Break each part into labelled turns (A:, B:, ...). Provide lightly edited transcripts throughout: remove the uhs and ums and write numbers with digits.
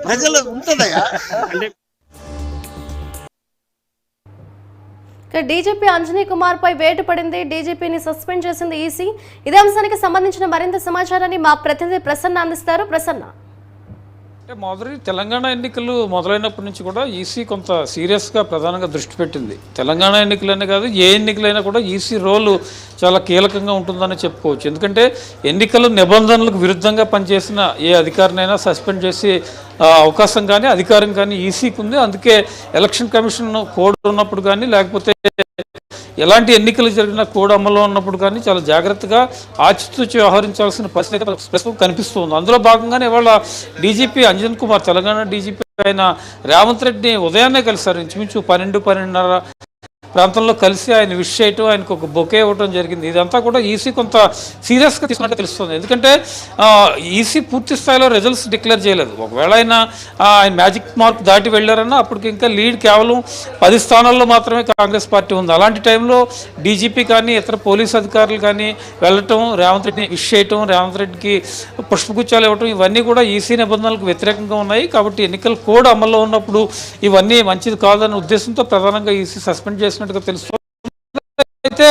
A: ప్రజలు ఉంటుందయ్యా.
B: డీజీపీ అంజనీ కుమార్ పై వేటు పడింది. డీజీపీని సస్పెండ్ చేసింది ఈసీ. ఇదే అంశానికి సంబంధించిన మరింత సమాచారాన్ని మా ప్రతినిధి ప్రసన్న అందిస్తారు. ప్రసన్న,
C: మొదటి తెలంగాణ ఎన్నికలు మొదలైనప్పటి నుంచి కూడా ఈసీ కొంత సీరియస్గా ప్రధానంగా దృష్టి పెట్టింది. తెలంగాణ ఎన్నికలనే కాదు, ఏ ఎన్నికలైనా కూడా ఈసీ రోలు చాలా కీలకంగా ఉంటుందని చెప్పుకోవచ్చు. ఎందుకంటే ఎన్నికల నిబంధనలకు విరుద్ధంగా పనిచేసిన ఏ అధికారినైనా సస్పెండ్ చేసి అవకాశం కానీ అధికారం కానీ ఈసీకి ఉంది. అందుకే ఎలక్షన్ కమిషన్ కోడ్ ఉన్నప్పుడు కానీ లేకపోతే ఎలాంటి ఎన్నికలు జరిగినా కోడ్ అమల్లో ఉన్నప్పుడు కానీ చాలా జాగ్రత్తగా ఆచితూచి వ్యవహరించాల్సిన పరిస్థితి ప్రస్తుతం కనిపిస్తుంది. అందులో భాగంగానే ఇవాళ డీజీపీ అంజన్ కుమార్, తెలంగాణ డీజీపీ అయిన రేవంత్ రెడ్డిని ఉదయాన్నే కలిశారు. ఇంచుమించు 12-12:30 ప్రాంతంలో కలిసి ఆయన విష్ చేయటం, ఆయనకు ఒక బొకే ఇవ్వడం జరిగింది. ఇదంతా కూడా ఈసీ కొంత సీరియస్గా తీసుకున్నట్టు తెలుస్తుంది. ఎందుకంటే ఈసీ పూర్తి స్థాయిలో రిజల్ట్స్ డిక్లేర్ చేయలేదు. ఒకవేళ ఆయన మ్యాజిక్ మార్క్ దాటి వెళ్ళారన్నా అప్పటికి ఇంకా లీడ్ కేవలం 10 స్థానాల్లో మాత్రమే కాంగ్రెస్ పార్టీ ఉంది. అలాంటి టైంలో డీజీపీ కానీ ఇతర పోలీస్ అధికారులు కానీ వెళ్ళటం, రేవంత్ రెడ్డిని విష్ చేయటం, రేవంత్ రెడ్డికి పుష్పగుచ్చాలు ఇవ్వటం, ఇవన్నీ కూడా ఈసీ నిబంధనలకు వ్యతిరేకంగా ఉన్నాయి. కాబట్టి ఎన్నికల కోడ్ అమల్లో ఉన్నప్పుడు ఇవన్నీ మంచిది కాదన్న ఉద్దేశంతో ప్రధానంగా ఈసీ సస్పెండ్ చేసినట్టుగా తెలుస్తుంది. అయితే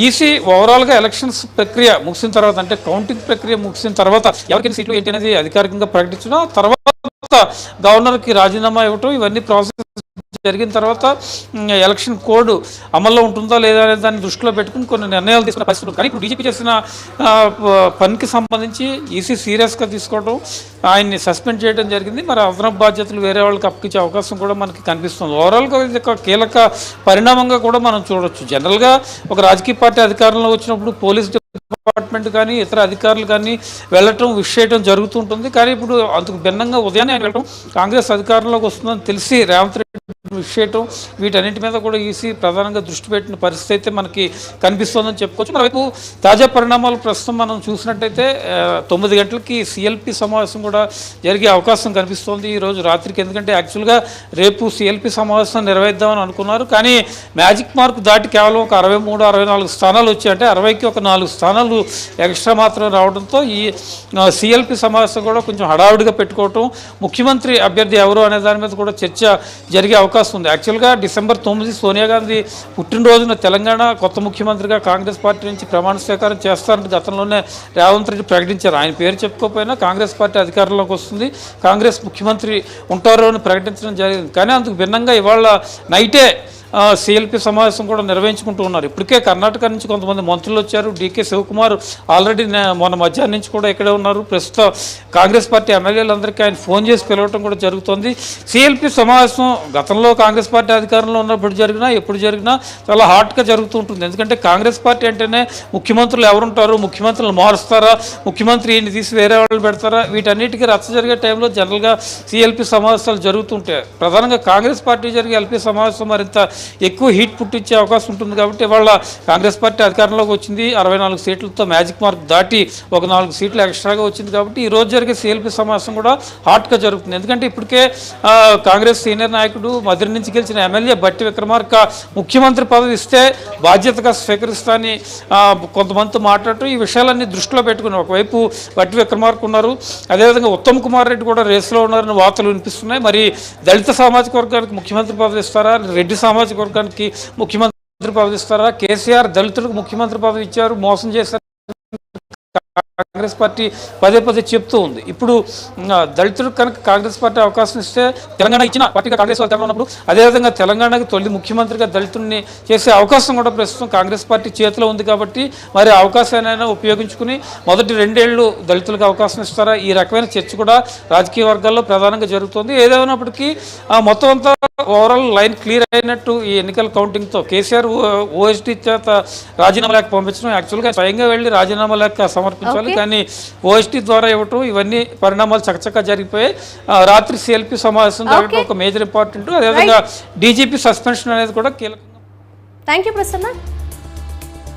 C: ఈసీ ఓవరాల్గా ఎలక్షన్స్ ప్రక్రియ ముగిసిన తర్వాత, అంటే కౌంటింగ్ ప్రక్రియ ముగిసిన తర్వాత ఎవరికి సీట్లు ఏంటి అనేది అధికారికంగా ప్రకటించడం, తర్వాత గవర్నర్కి రాజీనామా ఇవ్వటం, ఇవన్నీ ప్రాసెస్ జరిగిన తర్వాత ఎలక్షన్ కోడ్ అమల్లో ఉంటుందా లేదా అనే దాన్ని దృష్టిలో పెట్టుకుని కొన్ని నిర్ణయాలు తీసుకున్న పరిస్థితులు. కానీ ఇప్పుడు డీజీపీ చేసిన పనికి సంబంధించి ఈసీ సీరియస్గా తీసుకోవడం, ఆయన్ని సస్పెండ్ చేయడం జరిగింది. మరి అదనపు బాధ్యతలు వేరే వాళ్ళకి అప్పగించే అవకాశం కూడా మనకి కనిపిస్తుంది. ఓవరాల్గా ఇది ఒక కీలక పరిణామంగా కూడా మనం చూడొచ్చు. జనరల్గా ఒక రాజకీయ పార్టీ అధికారంలో వచ్చినప్పుడు పోలీస్ డిపార్ట్మెంట్ కానీ ఇతర అధికారులు కానీ వెళ్ళటం, విష్ చేయడం జరుగుతుంటుంది. కానీ ఇప్పుడు అందుకు భిన్నంగా ఉదయాన్నే వెళ్ళటం, కాంగ్రెస్ అధికారంలోకి వస్తుందని తెలిసి రేవంత్ రెడ్డి విష్ చేయటం, వీటన్నిటి మీద కూడా ఈసీ ప్రధానంగా దృష్టి పెట్టిన పరిస్థితి అయితే మనకి కనిపిస్తుందని చెప్పుకోవచ్చు. మరోవైపు తాజా పరిణామాలు ప్రస్తుతం మనం చూసినట్టయితే 9 గంటలకి సిఎల్పి సమావేశం కూడా జరిగే అవకాశం కనిపిస్తోంది ఈరోజు రాత్రికి. ఎందుకంటే యాక్చువల్గా రేపు సిఎల్పి సమావేశం నిర్వహిద్దామని అనుకున్నారు. కానీ మ్యాజిక్ మార్క్ దాటి కేవలం ఒక 63-64 స్థానాలు వచ్చాయి. అంటే 60కి ఒక 4 స్థానాలు ఎక్స్ట్రా మాత్రమే రావడంతో ఈ సిఎల్పి సమావేశం కూడా కొంచెం హడావుడిగా పెట్టుకోవటం, ముఖ్యమంత్రి అభ్యర్థి ఎవరు అనే దాని మీద కూడా చర్చ జరిగే అవకాశం ఉంది. యాక్చువల్గా December 9 సోనియా గాంధీ పుట్టినరోజున తెలంగాణ కొత్త ముఖ్యమంత్రిగా కాంగ్రెస్ పార్టీ నుంచి ప్రమాణ స్వీకారం చేస్తారని గతంలోనే రేవంత్ రెడ్డి ప్రకటించారు. ఆయన పేరు చెప్పుకోకపోయినా కాంగ్రెస్ పార్టీ అధికారంలోకి వస్తుంది, కాంగ్రెస్ ముఖ్యమంత్రి ఉంటారు అని ప్రకటించడం జరిగింది. కానీ అందుకు భిన్నంగా ఇవాళ నైటే సిఎల్పి సమావేశం కూడా నిర్వహించుకుంటూ ఉన్నారు. ఇప్పటికే కర్ణాటక నుంచి కొంతమంది మంత్రులు వచ్చారు. డీకే శివకుమార్ ఆల్రెడీ మొన్న మధ్యాహ్నం నుంచి కూడా ఇక్కడే ఉన్నారు. ప్రస్తుతం కాంగ్రెస్ పార్టీ ఎమ్మెల్యేలందరికీ ఆయన ఫోన్ చేసి పిలవటం కూడా జరుగుతుంది. సిఎల్పి సమావేశం గతంలో కాంగ్రెస్ పార్టీ అధికారంలో ఉన్నప్పుడు ఎప్పుడు జరిగినా చాలా హాట్గా జరుగుతూ ఉంటుంది. ఎందుకంటే కాంగ్రెస్ పార్టీ అంటేనే ముఖ్యమంత్రులు ఎవరుంటారు, ముఖ్యమంత్రులు మారుస్తారా, ముఖ్యమంత్రి ఈయన్ని తీసి వేరే వాళ్ళు పెడతారా, వీటన్నిటికీ రచ్చ జరిగే టైంలో జనరల్గా సిఎల్పి సమావేశాలు జరుగుతుంటాయి. ప్రధానంగా కాంగ్రెస్ పార్టీ జరిగే ఎల్పి సమావేశం మరింత ఎక్కువ హీట్ పుట్టించే అవకాశం ఉంటుంది. కాబట్టి ఇవాళ కాంగ్రెస్ పార్టీ అధికారంలోకి వచ్చింది, 64 సీట్లతో మ్యాజిక్ మార్క్ దాటి ఒక 4 సీట్లు ఎక్స్ట్రాగా వచ్చింది. కాబట్టి ఈ రోజు జరిగే సిఎల్పి సమావేశం కూడా హాట్గా జరుగుతుంది. ఎందుకంటే ఇప్పటికే కాంగ్రెస్ సీనియర్ నాయకుడు మధుర నుంచి గెలిచిన ఎమ్మెల్యే బట్టి విక్రమార్క ముఖ్యమంత్రి పదవి ఇస్తే బాధ్యతగా స్వీకరిస్తానని కొంతమందితో మాట్లాడటం, ఈ విషయాలన్నీ దృష్టిలో పెట్టుకుని ఒకవైపు బట్టి విక్రమార్క ఉన్నారు, అదేవిధంగా ఉత్తమ్ కుమార్ రెడ్డి కూడా రేసులో ఉన్నారని వార్తలు వినిపిస్తున్నాయి. మరి దళిత సామాజిక వర్గానికి ముఖ్యమంత్రి పదవి ఇస్తారా, రెడ్డి సామాజిక వర్గానికి ముఖ్యమంత్రి పదవి ఇస్తారా, కేసీఆర్ దళితులకు ముఖ్యమంత్రి పదవి ఇచ్చారు, మోసం చేశారు, కాంగ్రెస్ పార్టీ పదే చెప్తూ ఉంది. ఇప్పుడు దళితులకు కనుక కాంగ్రెస్ పార్టీ అవకాశం ఇస్తే, తెలంగాణ ఇచ్చిన పార్టీగా కాంగ్రెస్ అధికారంలో ఉన్నప్పుడు అదేవిధంగా తెలంగాణకి తొలి ముఖ్యమంత్రిగా దళితుడిని చేసే అవకాశం కూడా ప్రస్తుతం కాంగ్రెస్ పార్టీ చేతిలో ఉంది. కాబట్టి మరి అవకాశాన్ని ఉపయోగించుకుని మొదటి 2 ఏళ్ళు దళితులకు అవకాశం ఇస్తారా, ఈ రకమైన చర్చ కూడా రాజకీయ వర్గాల్లో ప్రధానంగా జరుగుతుంది. ఏదేమైనప్పటికీ మొత్తం అంతా ఓవరాల్ లైన్ క్లియర్ అయినట్టు ఈ ఎన్నికల కౌంటింగ్తో కేసీఆర్ ఓఎస్టీ చేత రాజీనామా లేఖ పంపించడం, యాక్చువల్గా స్వయంగా వెళ్ళి రాజీనామా లేఖ సమర్పించాలి, కానీ ఓఎస్టీ ద్వారా ఇవ్వటం, ఇవన్నీ పరిణామాలు చకచకా జరిగిపోయాయి. రాత్రి సిఎల్పి సమావేశం జరగడం ఒక మేజర్ ఇంపార్టెంట్. అదేవిధంగా డీజీపీ సస్పెన్షన్ అనేది కూడా కీలకంగా.
B: Thank you Prasanna.